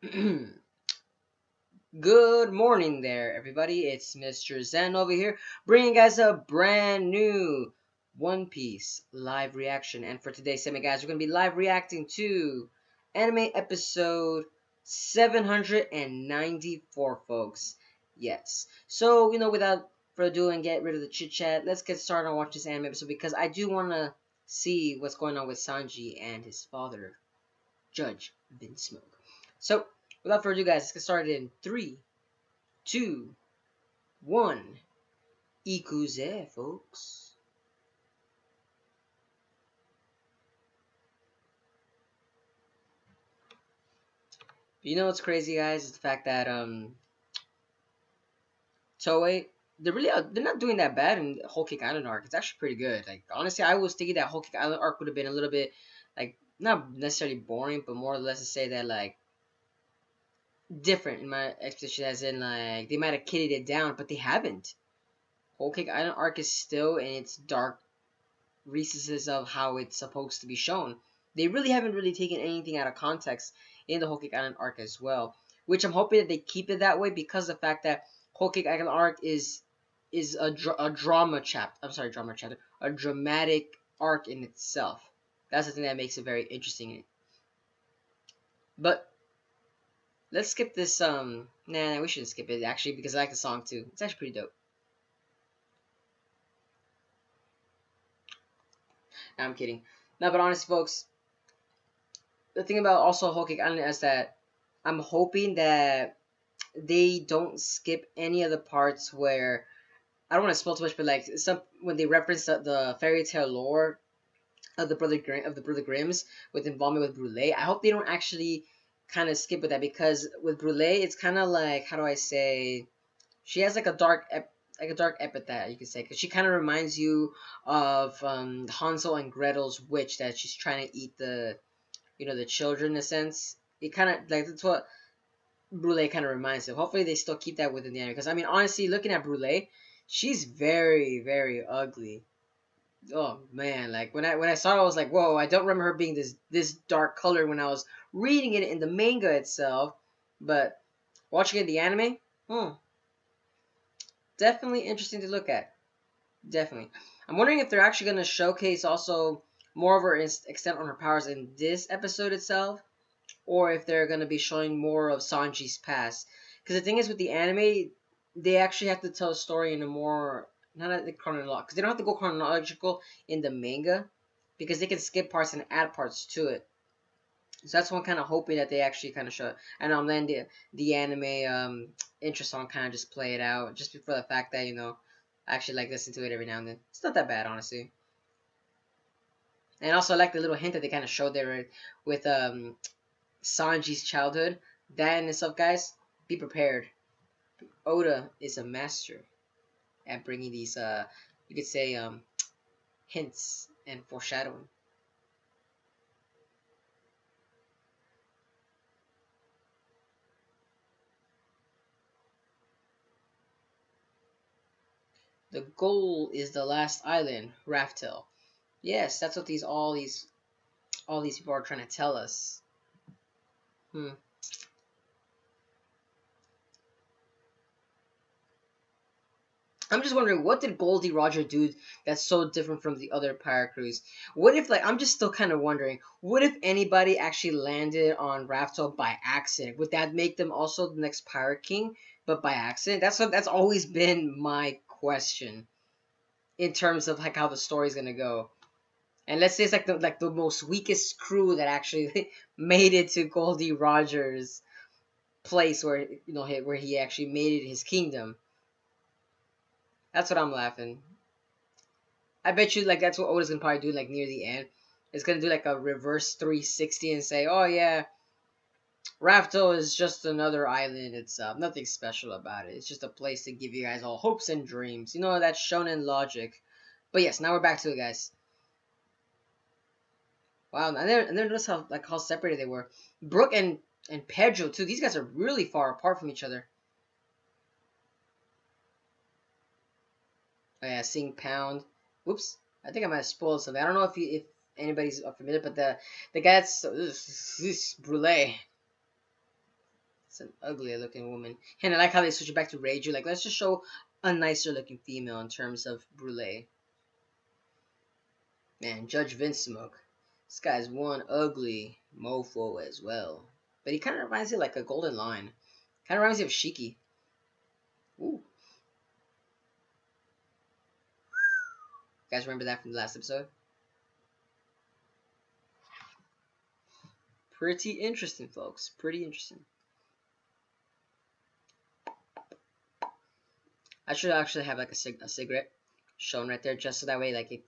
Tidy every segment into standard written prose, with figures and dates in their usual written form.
Good morning there, everybody. It's Mr. Zen over here, bringing you guys a brand new One Piece live reaction. And for today's segment, guys, we're going to be live reacting to anime episode 794, folks. Yes. So, without further ado and get rid of the chit chat, let's get started on watching this anime episode because I do want to see what's going on with Sanji and his father, Judge Vinsmoke. So, without further ado, guys, let's get started in 3, 2, 1. Ikuze, folks. You know what's crazy, guys? Is the fact that Toei, they're not doing that bad in Whole Cake Island arc. It's actually pretty good. Like honestly, I was thinking that Whole Cake Island arc would have been a little bit like not necessarily boring, but more or less to say that like different in my expectation, as in like they might have kitted it down, but they haven't. Whole Cake Island arc is still in its dark recesses of how it's supposed to be shown. They really haven't really taken anything out of context in the Whole Cake Island arc as well, which I'm hoping that they keep it that way because of the fact that Whole Cake Island arc is a drama chapter. I'm sorry, drama chapter, a dramatic arc in itself. That's the thing that makes it very interesting. But let's skip this. Nah, we shouldn't skip it actually because I like the song too. It's actually pretty dope. Nah, I'm kidding. No, but honestly, folks, the thing about also Whole Cake Island is that I'm hoping that they don't skip any of the parts where I don't want to spoil too much, but like some when they reference the fairy tale lore of the Brother Grimms with involvement with Brule. I hope they don't actually kind of skip with that because with Brule, it's kind of like how do I say? She has like a dark epithet you could say because she kind of reminds you of Hansel and Gretel's witch that she's trying to eat the children in a sense. It kind of like that's what Brule kind of reminds them. Hopefully, they still keep that within the anime. Because I mean, honestly, looking at Brule, she's very, very ugly. Oh man, like when I saw her, I was like, whoa! I don't remember her being this dark color when I was reading it in the manga itself. But watching it in the anime, definitely interesting to look at. Definitely. I'm wondering if they're actually going to showcase also more of her extent on her powers in this episode itself, or if they're going to be showing more of Sanji's past. Because the thing is, with the anime, they actually have to tell a story in a more not at the chronological, because they don't have to go chronological in the manga, because they can skip parts and add parts to it. So that's what I'm kind of hoping that they actually kind of show. And then the anime interest on kind of just play it out, just for the fact that I actually like listen to it every now and then. It's not that bad, honestly. And also I like the little hint that they kind of showed there with Sanji's childhood. That in itself, guys, be prepared. Oda is a master at bringing these, you could say, hints and foreshadowing. The goal is the last island, Raftel. Yes, that's what all these people are trying to tell us. Hmm. I'm just wondering, what did Goldie Roger do that's so different from the other pirate crews? What if, like, I'm just still kind of wondering, what if anybody actually landed on Raftel by accident? Would that make them also the next pirate king, but by accident? That's always been my question in terms of like how the story's gonna go. And let's say it's like the most weakest crew that actually made it to Goldie Rogers' place where where he actually made it his kingdom. That's what I'm laughing. I bet you like that's what Oda's gonna probably do like near the end. It's gonna do like a reverse 360 and say, "Oh yeah, Rafto is just another island. It's nothing special about it. It's just a place to give you guys all hopes and dreams." You know that's shonen logic. But yes, now we're back to it, guys. Wow, and then notice how separated they were. Brooke and Pedro too. These guys are really far apart from each other. Oh yeah, seeing Pound. Whoops, I think I might have spoiled something. I don't know if anybody's familiar, but the guy that's this Brule. It's an ugly looking woman. And I like how they switch it back to Reiju. Like, let's just show a nicer looking female in terms of Brule. Man, Judge Vince Smoke. This guy's one ugly mofo as well. But he kind of reminds me of like a golden line. Kind of reminds me of Shiki. Ooh. You guys remember that from the last episode? Pretty interesting, folks. Pretty interesting. I should actually have like a cigarette shown right there, just so that way, like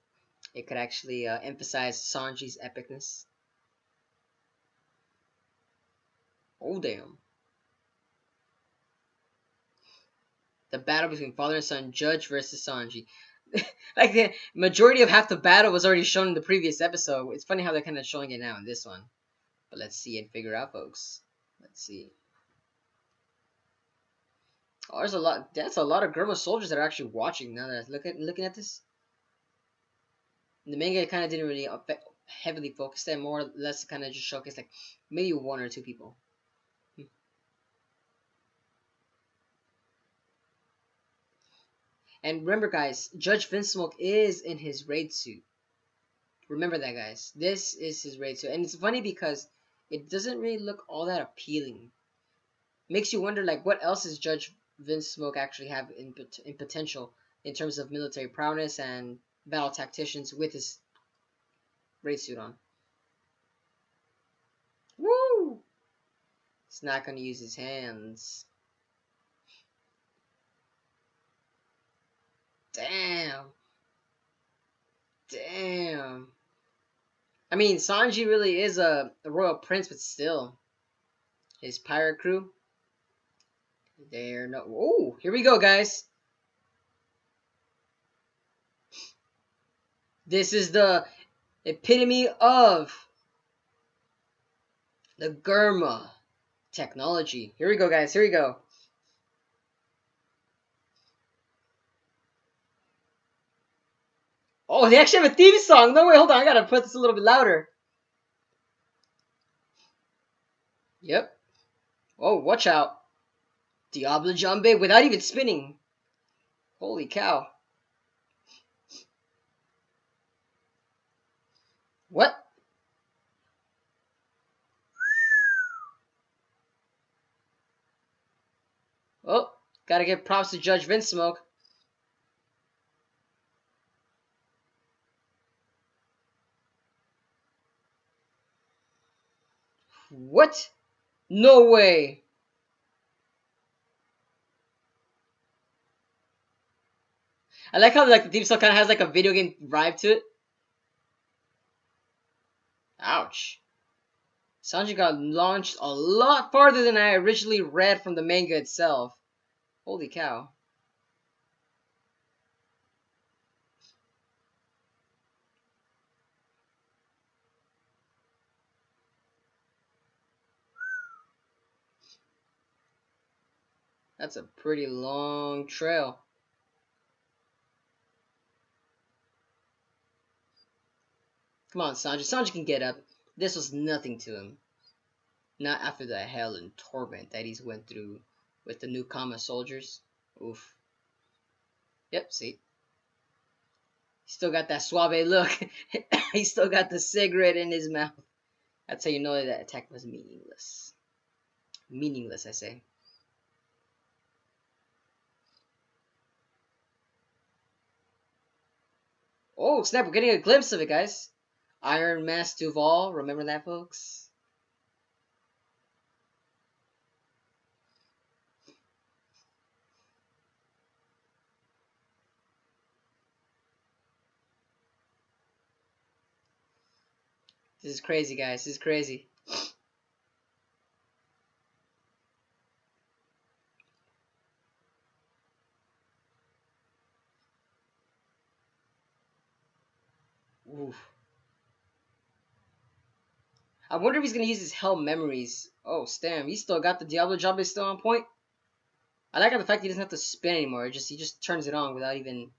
it could actually emphasize Sanji's epicness. Oh damn! The battle between father and son, Judge versus Sanji. Like the majority of half the battle was already shown in the previous episode. It's funny how they're kind of showing it now in this one. But let's see and figure out, folks. Let's see. Oh, there's a lot. That's a lot of Germa soldiers that are actually watching now that I looking at this. The manga kind of didn't really heavily focus there, more or less kind of just showcase like maybe one or two people. And remember, guys, Judge Vince Smoke is in his raid suit. Remember that, guys. This is his raid suit, and it's funny because it doesn't really look all that appealing. Makes you wonder, like, what else does Judge Vince Smoke actually have in potential in terms of military prowess and battle tacticians with his raid suit on. Woo! He's not going to use his hands. Damn. Damn. I mean, Sanji really is a royal prince, but still. His pirate crew. They're no. Oh, here we go, guys. This is the epitome of the Germa technology. Here we go, guys. Here we go. Oh, they actually have a theme song. No, wait, hold on. I gotta put this a little bit louder. Yep. Oh, watch out. Diablo Jambe without even spinning. Holy cow. What? Oh, gotta give props to Judge Vince Smoke. What? No way. I like how like the theme song kind of has like a video game vibe to it. Ouch. Sanji got launched a lot farther than I originally read from the manga itself. Holy cow. That's a pretty long trail. Come on, Sanji. Sanji can get up. This was nothing to him. Not after the hell and torment that he's went through with the new Kama soldiers. Oof. Yep, see? He still got that suave look. He still got the cigarette in his mouth. That's how you know that attack was meaningless. Meaningless, I say. Oh, snap, we're getting a glimpse of it, guys. Iron Mask Duval, remember that, folks? This is crazy, guys. This is crazy. Oof. I wonder if he's gonna use his Hell Memories. Oh, Stam, he still got the Diablo Jambe still on point. I like the fact he doesn't have to spin anymore. He just turns it on without even.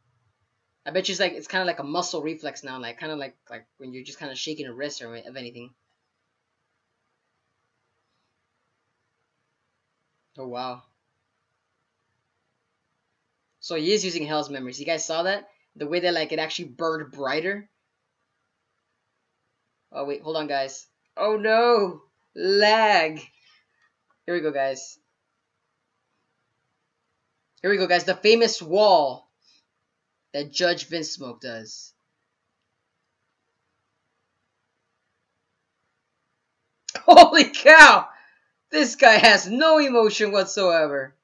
I bet you it's kind of like a muscle reflex now, like kind of like when you're just kind of shaking a wrist or of anything. Oh wow. So he is using Hell's memories. You guys saw that? The way that like it actually burned brighter. Oh wait, hold on, guys. Oh no, lag. Here we go, guys. Here we go, guys. The famous wall that Judge Vince Smoke does. Holy cow! This guy has no emotion whatsoever.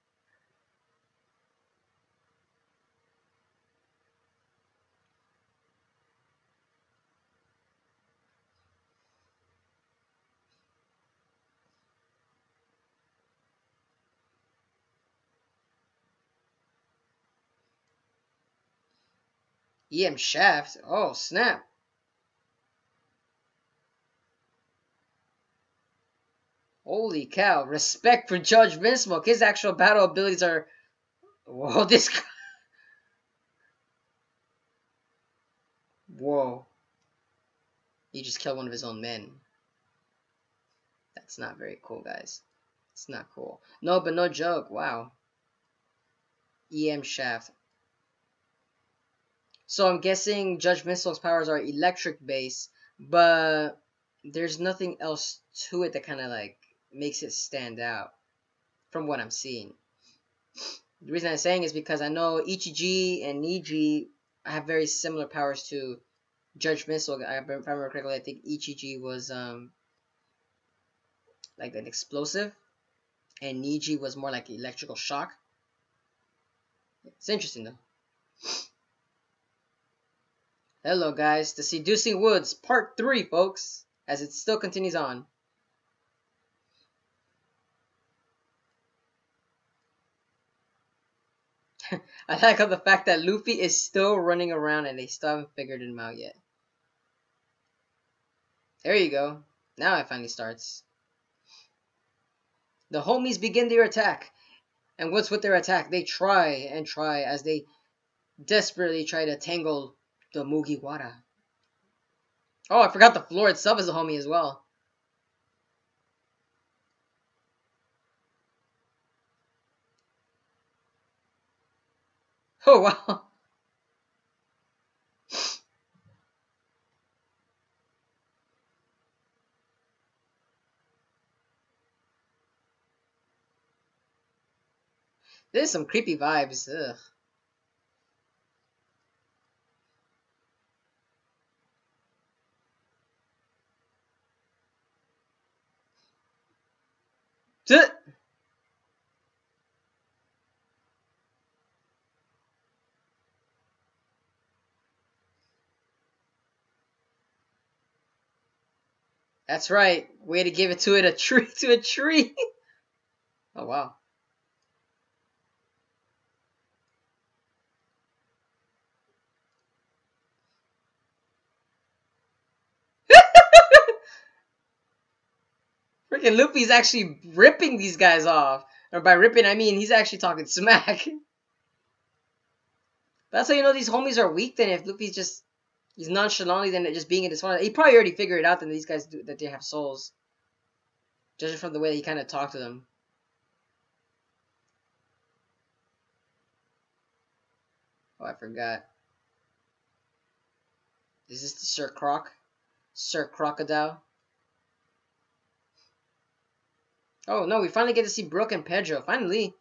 EM Shaft. Oh snap! Holy cow! Respect for Judge Vince Smoke. His actual battle abilities are. Whoa! This. Whoa! He just killed one of his own men. That's not very cool, guys. It's not cool. No, but no joke. Wow. EM Shaft. So I'm guessing Judge Missile's powers are electric based, but there's nothing else to it that kind of like makes it stand out from what I'm seeing. The reason I'm saying is because I know Ichiji and Niji have very similar powers to Judge Missile. If I remember correctly, I think Ichiji was like an explosive, and Niji was more like electrical shock. It's interesting though. Hello guys, The Seducing Woods, part 3, folks, as it still continues on. I like how the fact that Luffy is still running around and they still haven't figured him out yet. There you go. Now it finally starts. The homies begin their attack. And what's with their attack? They try and try as they desperately try to tangle the Mugiwara. Oh, I forgot the floor itself is a homie as well. Oh, wow. There's some creepy vibes. Ugh. That's right. Way to give it to a tree to a tree. Oh wow. Freaking Luffy's actually ripping these guys off. Or by ripping I mean he's actually talking smack. That's how you know these homies are weak then if Luffy's just he's nonchalantly then just being in this one. He probably already figured it out that these guys do that they have souls. Judging from the way he kinda talked to them. Oh I forgot. Is this the Sir Croc? Sir Crocodile? Oh no, we finally get to see Brooke and Pedro. Finally.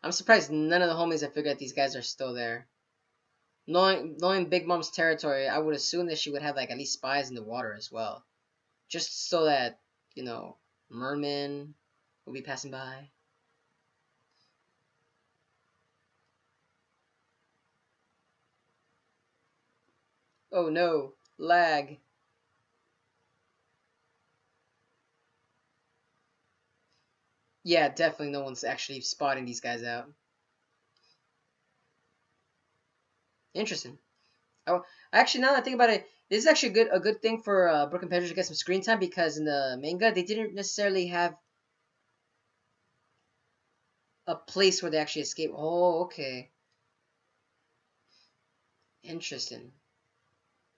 I'm surprised none of the homies have figured out these guys are still there. Knowing Big Mom's territory, I would assume that she would have like at least spies in the water as well. Just so that, you know, mermen will be passing by. Oh no, lag. Yeah, definitely no one's actually spotting these guys out. Interesting. Oh, actually, now that I think about it, this is actually a good thing for Brooke and Pedro to get some screen time because in the manga they didn't necessarily have a place where they actually escape. Oh, okay. Interesting.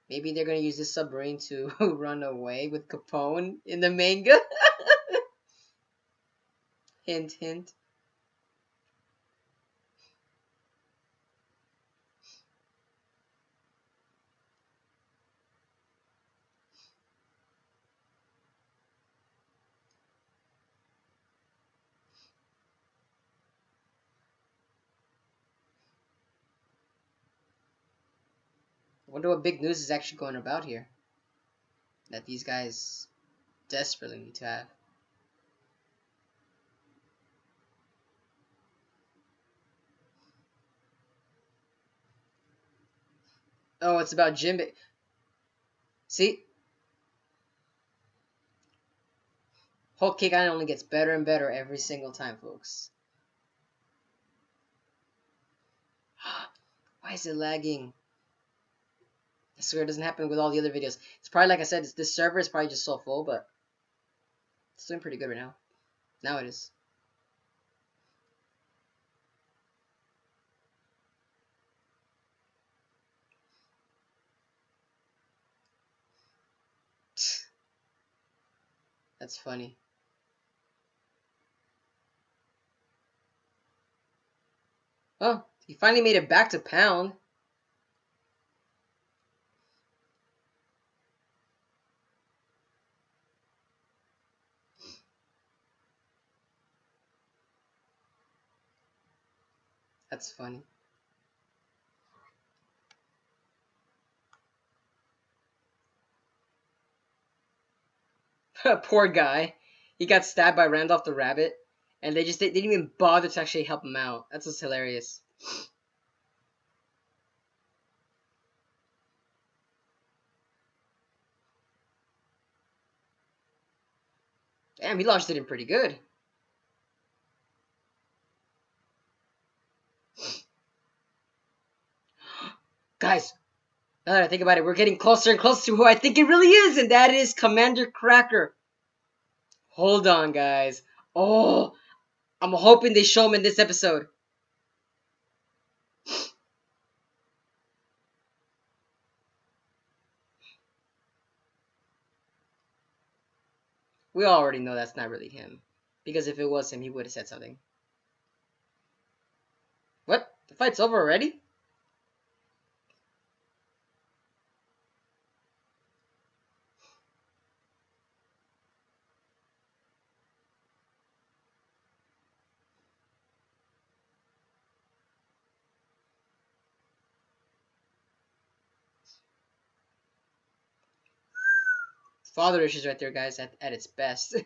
Maybe they're gonna use this submarine to run away with Capone in the manga. Hint, hint. I wonder what big news is actually going about here that these guys desperately need to have. Oh, it's about Jimbe. See, Whole Cake Island only gets better and better every single time, folks. Why is it lagging? I swear it doesn't happen with all the other videos. It's probably, like I said, this server is probably just so full, but it's doing pretty good right now. Now it is. That's funny. Oh, he finally made it back to Pound. That's funny. Poor guy. He got stabbed by Randolph the Rabbit, and they didn't even bother to actually help him out. That's just hilarious. Damn, he launched it in pretty good. Guys, now that I think about it, we're getting closer and closer to who I think it really is, and that is Commander Cracker. Hold on, guys. Oh, I'm hoping they show him in this episode. We already know that's not really him. Because if it was him, he would have said something. What? The fight's over already? Father issues right there, guys, at its best.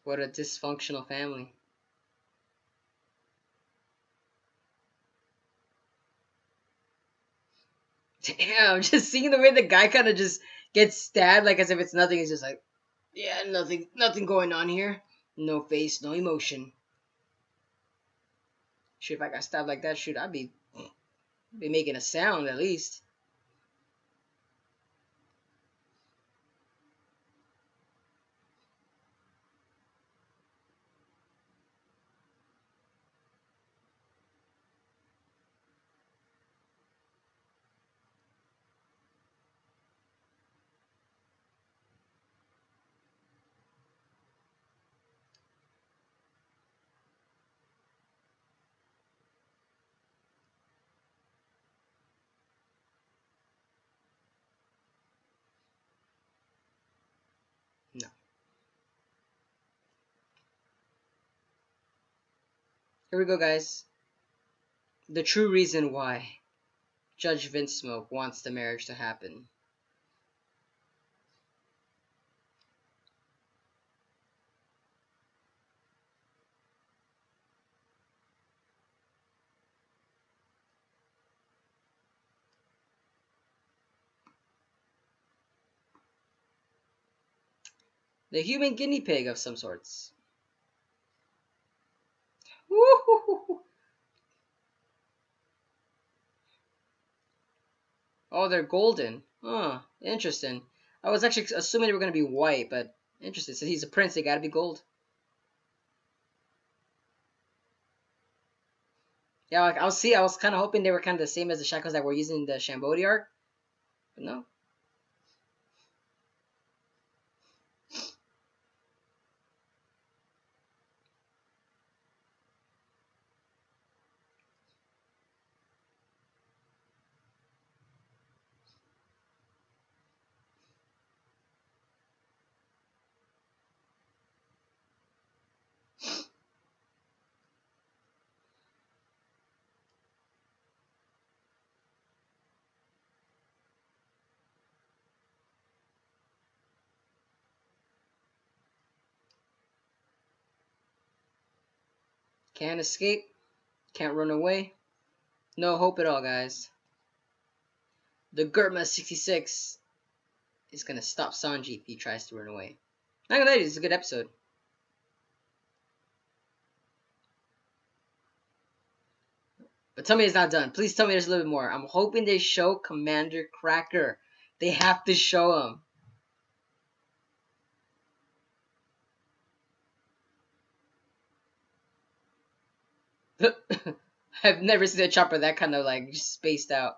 What a dysfunctional family. Damn, just seeing the way the guy kind of just gets stabbed like as if it's nothing. He's just like, yeah, nothing going on here. No face, no emotion. Shoot, if I got stabbed like that, shoot, I'd be making a sound at least. No. Here we go, guys. The true reason why Judge Vince Smoke wants the marriage to happen. The human guinea pig of some sorts. Woo-hoo-hoo-hoo. Oh, they're golden. Huh. Interesting. I was actually assuming they were gonna be white, but interesting. Since he's a prince, they gotta be gold. Yeah, like I'll see. I was kind of hoping they were kind of the same as the shackles that were using in the Shambodi arc, but no. Can't escape. Can't run away. No hope at all, guys. The Gurma 66 is gonna stop Sanji if he tries to run away. Not gonna lie, this is a good episode. But tell me it's not done. Please tell me there's a little bit more. I'm hoping they show Commander Cracker. They have to show him. I've never seen a chopper that kind of like spaced out.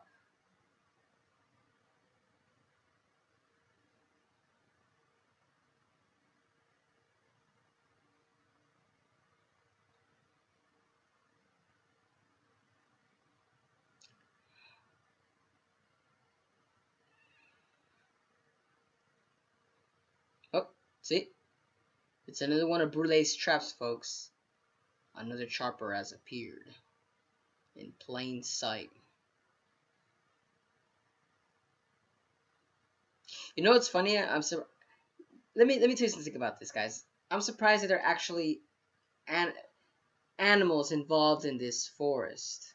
Oh, see? It's another one of Brulee's traps, folks. Another chopper has appeared in plain sight. You know what's funny? Let me tell you something about this, guys. I'm surprised that there are actually an animals involved in this forest.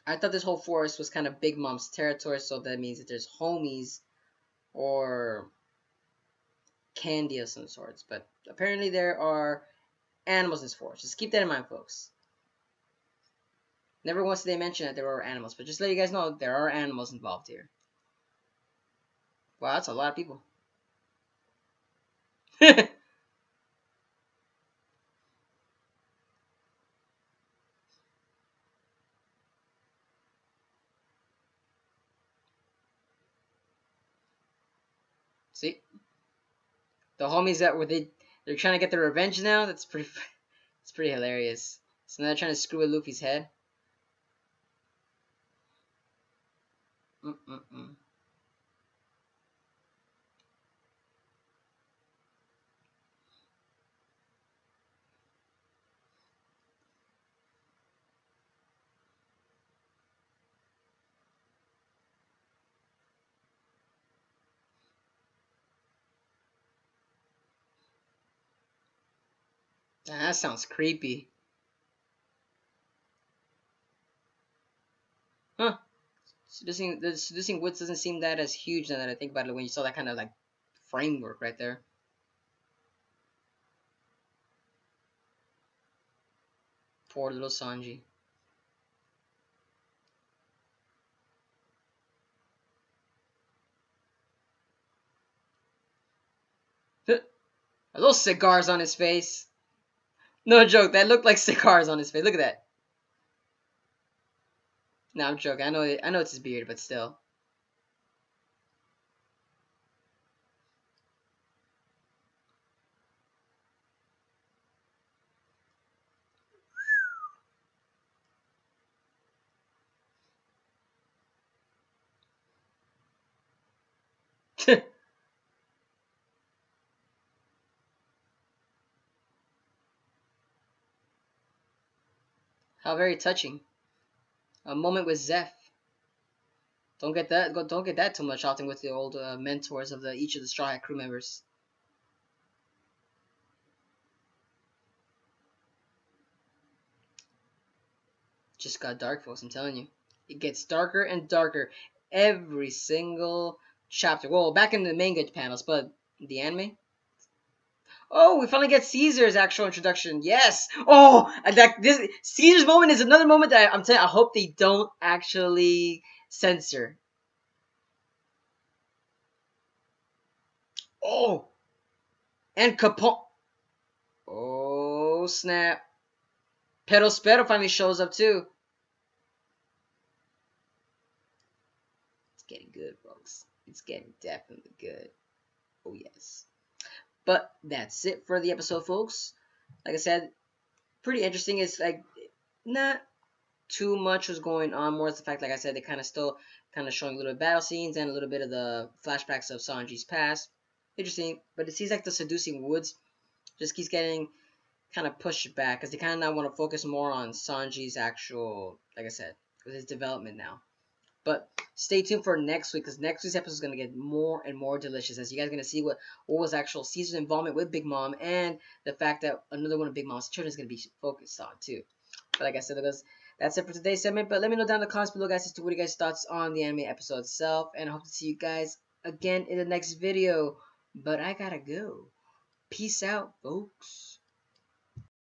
I thought this whole forest was kind of Big Mom's territory, so that means that there's homies or candy of some sorts. But apparently there are animals in this forest. Just keep that in mind, folks. Never once did they mention that there were animals, but just let you guys know there are animals involved here. Wow, that's a lot of people. See, the homies that were they're trying to get their revenge now. That's pretty. It's pretty hilarious. So now they're trying to screw with Luffy's head. Mm-mm-mm. That sounds creepy. Huh. The seducing woods doesn't seem that as huge now that I think about it when you saw that kind of like framework right there. Poor little Sanji. Those cigars on his face. No joke, that looked like cigars on his face. Look at that. No, I'm joking. I know it's his beard, but still. How very touching. A moment with Zeph. Don't get that. Don't get that too much often with the old mentors of each of the Straw Hat crew members. Just got dark, folks. I'm telling you, it gets darker and darker every single chapter. Well, back in the manga panels, but the anime. Oh, we finally get Caesar's actual introduction. Yes. Oh, and this Caesar's moment is another moment that I'm telling you, I hope they don't actually Censor. Oh, and Capone. Oh snap! Pedal Spero finally shows up too. It's getting good, folks. It's getting definitely good. Oh yes. But that's it for the episode, folks. Like I said, pretty interesting. It's like not too much was going on. More is the fact, like I said, they kind of still kind of showing a little bit of battle scenes and a little bit of the flashbacks of Sanji's past. Interesting, but it seems like the seducing woods just keeps getting kind of pushed back because they kind of now want to focus more on Sanji's actual, like I said, with his development now. But stay tuned for next week because next week's episode is going to get more and more delicious as you guys are going to see what was actual Caesar's involvement with Big Mom and the fact that another one of Big Mom's children is going to be focused on too. But like I said, that's it for today's segment. But let me know down in the comments below, guys, as to what you guys' thoughts on the anime episode itself. And I hope to see you guys again in the next video. But I gotta go. Peace out, folks.